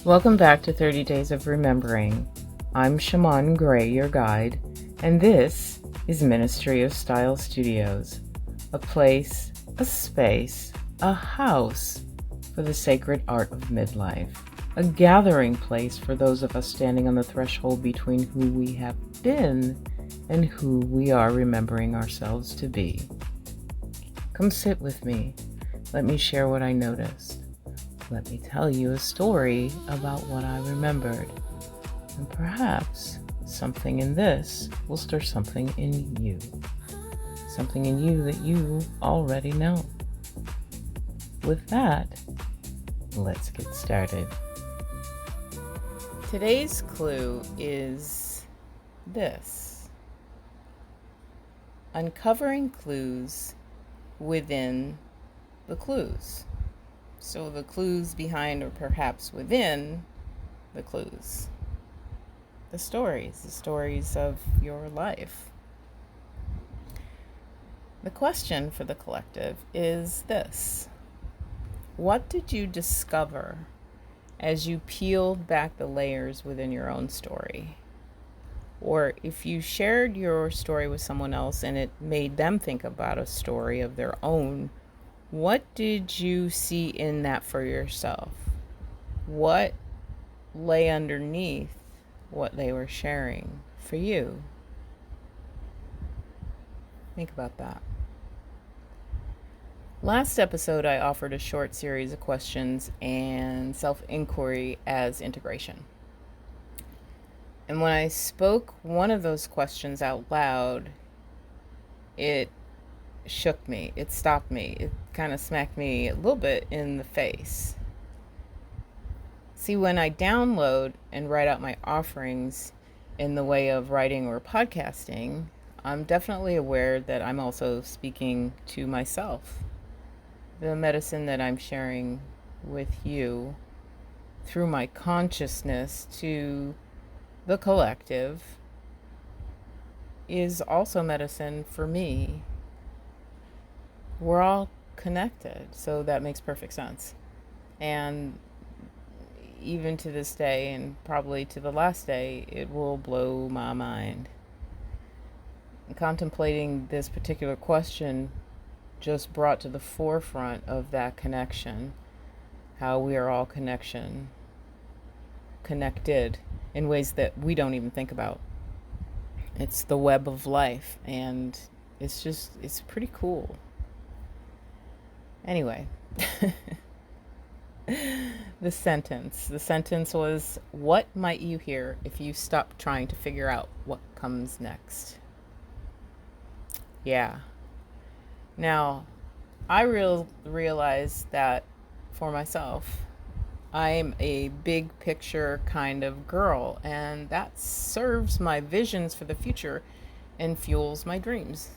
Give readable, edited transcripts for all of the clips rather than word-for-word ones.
Welcome back to 30 Days of Remembering. I'm Shaman Gray, your guide, and this is Ministry of Style Studios, a place, a space, a house for the sacred art of midlife, a gathering place for those of us standing on the threshold between who we have been and who we are remembering ourselves to be. Come sit with me. Let me share what I noticed. Let me tell you a story about what I remembered. And perhaps something in this will stir something in you. Something in you that you already know. With that, let's get started. Today's clue is this: uncovering clues within the clues. So the clues behind, or perhaps within the clues. The stories of your life. The question for the collective is this: what did you discover as you peeled back the layers within your own story? Or if you shared your story with someone else and it made them think about a story of their own, what did you see in that for yourself? What lay underneath what they were sharing for you? Think about that. Last episode, I offered a short series of questions and self-inquiry as integration. And when I spoke one of those questions out loud, it shook me. It stopped me. It kind of smacked me a little bit in the face. See, when I download and write out my offerings in the way of writing or podcasting, I'm definitely aware that I'm also speaking to myself. The medicine that I'm sharing with you through my consciousness to the collective is also medicine for me. We're all connected, so that makes perfect sense. And even to this day, and probably to the last day, it will blow my mind. And contemplating this particular question just brought to the forefront of that connection, how we are all connected in ways that we don't even think about. It's the web of life, and it's pretty cool. Anyway, the sentence was, what might you hear if you stopped trying to figure out what comes next? Yeah. Now, I realized that for myself, I'm a big picture kind of girl, and that serves my visions for the future and fuels my dreams.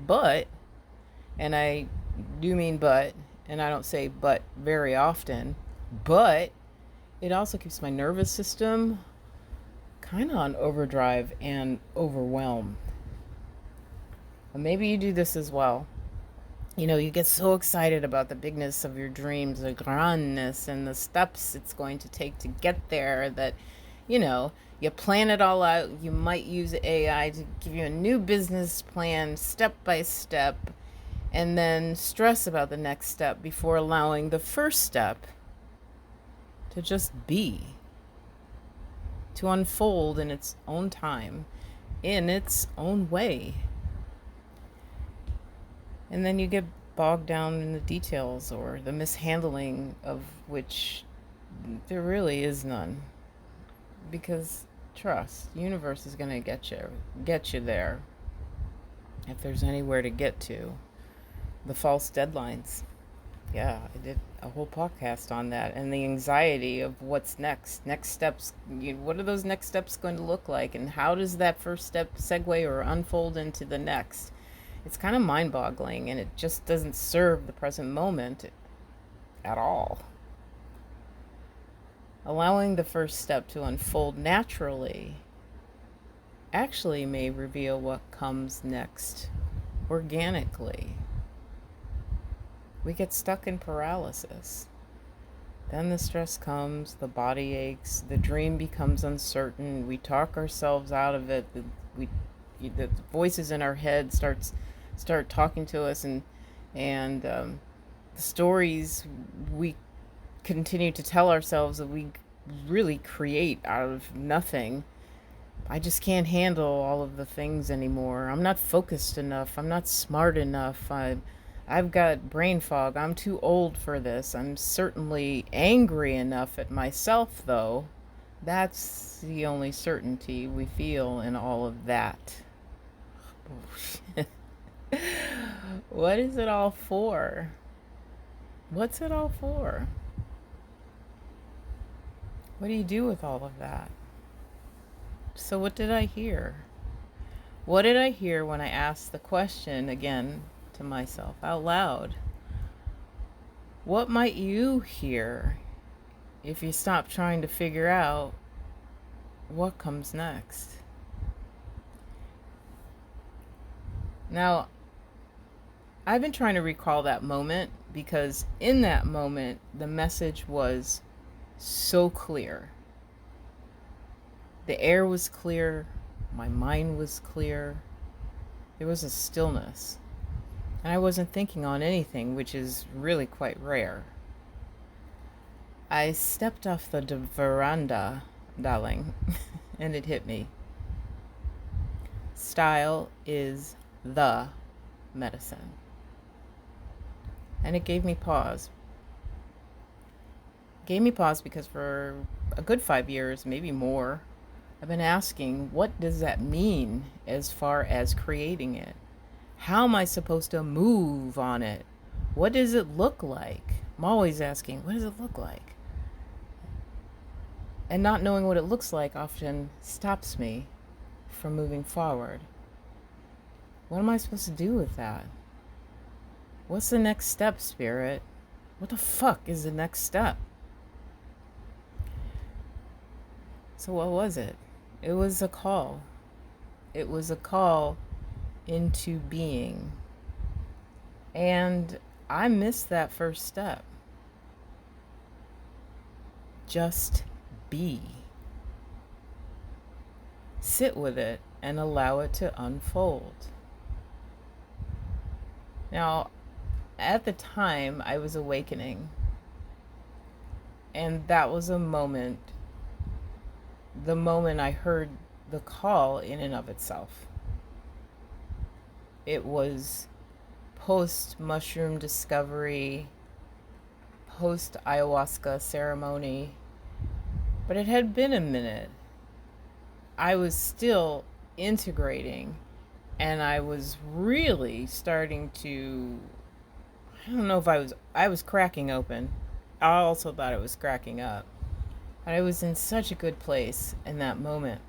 But, and I do mean but, and I don't say but very often, but it also keeps my nervous system kind of on overdrive and overwhelmed. And maybe you do this as well. You know, you get so excited about the bigness of your dreams, the grandness, and the steps it's going to take to get there that, you plan it all out. You might use AI to give you a new business plan step by step, and then stress about the next step before allowing the first step to just be, to unfold in its own time, in its own way. And then you get bogged down in the details or the mishandling of which there really is none. Because trust, the universe is going to get you there. If there's anywhere to get to. The false deadlines. Yeah, I did a whole podcast on that, and the anxiety of what's next steps. What are those next steps going to look like, and how does that first step segue or unfold into the next? It's kind of mind-boggling, and it just doesn't serve the present moment at all. Allowing the first step to unfold naturally actually may reveal what comes next organically. We get stuck in paralysis. Then the stress comes, the body aches, the dream becomes uncertain. We talk ourselves out of it. The voices in our head start talking to us, and the stories we continue to tell ourselves that we really create out of nothing. I just can't handle all of the things anymore. I'm not focused enough. I'm not smart enough. I've got brain fog. I'm too old for this. I'm certainly angry enough at myself, though. That's the only certainty we feel in all of that. Bullshit. What is it all for? What's it all for? What do you do with all of that? So, what did I hear? What did I hear when I asked the question again to myself out loud? What might you hear if you stop trying to figure out what comes next? Now, I've been trying to recall that moment because in that moment, the message was so clear. The air was clear, my mind was clear, there was a stillness, and I wasn't thinking on anything, which is really quite rare. I stepped off the veranda, darling, and it hit me. Style is the medicine. And it gave me pause. It gave me pause because for a good 5 years, maybe more, I've been asking, what does that mean as far as creating it? How am I supposed to move on it? What does it look like? I'm always asking, what does it look like? And not knowing what it looks like often stops me from moving forward. What am I supposed to do with that? What's the next step, Spirit? What the fuck is the next step? So what was it? It was a call. It was a call into being. And I missed that first step. Just be. Sit with it and allow it to unfold. Now, at the time, I was awakening. And that was a moment, the moment I heard the call in and of itself. It was post mushroom discovery, post ayahuasca ceremony, but it had been a minute. I was still integrating, and I was really starting to, I don't know if I was cracking open. I also thought it was cracking up. But I was in such a good place in that moment.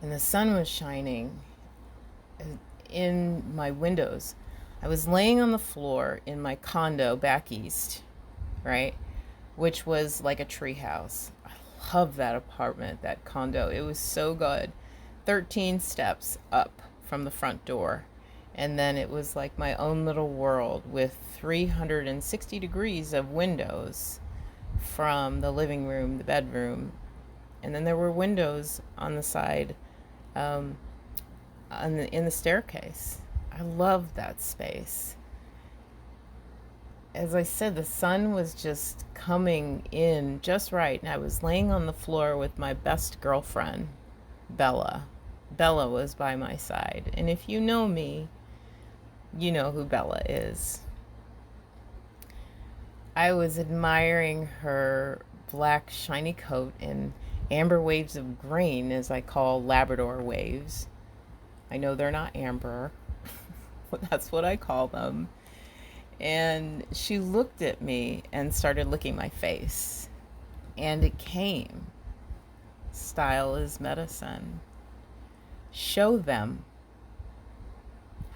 And the sun was shining in my windows. I was laying on the floor in my condo back east, right? Which was like a tree house. I love that apartment, that condo. It was so good. 13 steps up from the front door. And then it was like my own little world with 360 degrees of windows from the living room, the bedroom. And then there were windows on the side in the staircase. I loved that space. As I said, the sun was just coming in just right, and I was laying on the floor with my best girlfriend, Bella. Bella was by my side, and if you know me, you know who Bella is. I was admiring her black shiny coat and amber waves of grain, as I call Labrador waves. I know they're not amber, but that's what I call them. And she looked at me and started licking my face. And it came. Style is medicine. Show them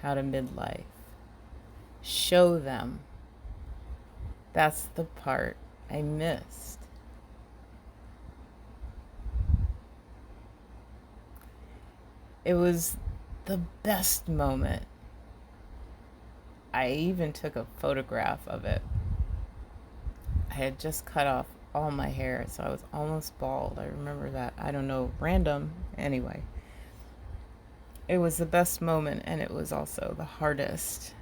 how to midlife. Show them. That's the part I missed. It was the best moment. I even took a photograph of it. I had just cut off all my hair, so I was almost bald. I remember that. I don't know, random. Anyway, it was the best moment, and it was also the hardest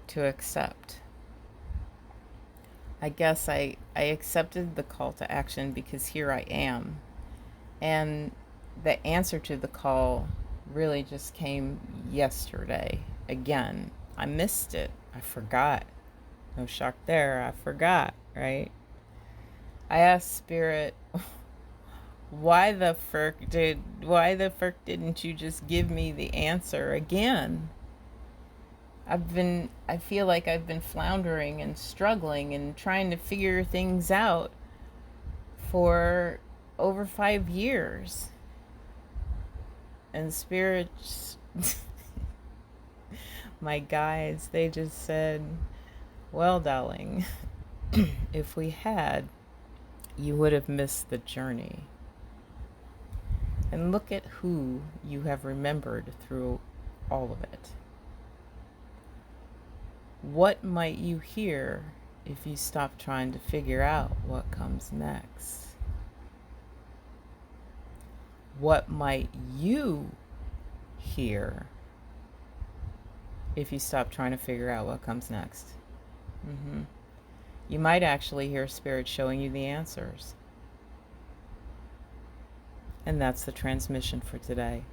to accept. I guess I accepted the call to action because here I am. And the answer to the call really just came yesterday. Again, I missed it. I forgot. No shock there. I forgot, right? I asked Spirit, why the frick didn't you just give me the answer again? I feel like I've been floundering and struggling and trying to figure things out for over 5 years. And spirits, my guides, they just said, well, darling, if we had, you would have missed the journey. And look at who you have remembered through all of it. What might you hear if you stop trying to figure out what comes next? What might you hear if you stop trying to figure out what comes next? You might actually hear Spirit showing you the answers. And that's the transmission for today.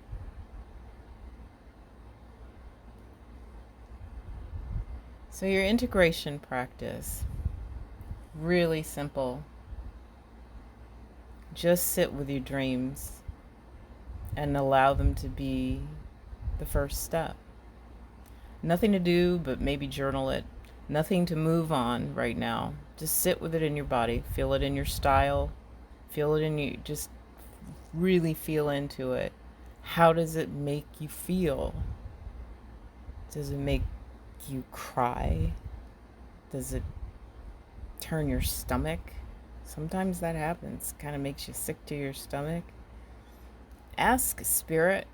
So your integration practice, really simple. Just sit with your dreams and allow them to be the first step. Nothing to do but maybe journal it. Nothing to move on right now. Just sit with it in your body. Feel it in your style. Feel it in you. Just really feel into it. How does it make you feel? Does it make you cry? Does it turn your stomach? Sometimes that happens. Kind of makes you sick to your stomach. Ask Spirit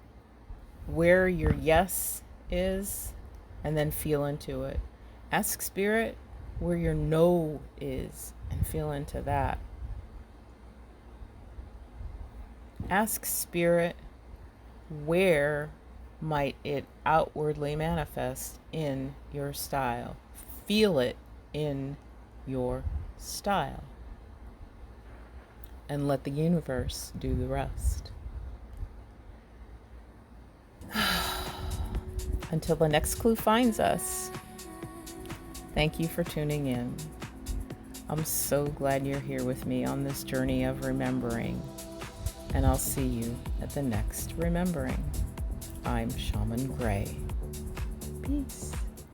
where your yes is and then feel into it. Ask Spirit where your no is and feel into that. Ask Spirit where might it outwardly manifest in your style. Feel it in your style. And let the universe do the rest. Until the next clue finds us, thank you for tuning in. I'm so glad you're here with me on this journey of remembering. And I'll see you at the next remembering. I'm Shaman Gray. Peace.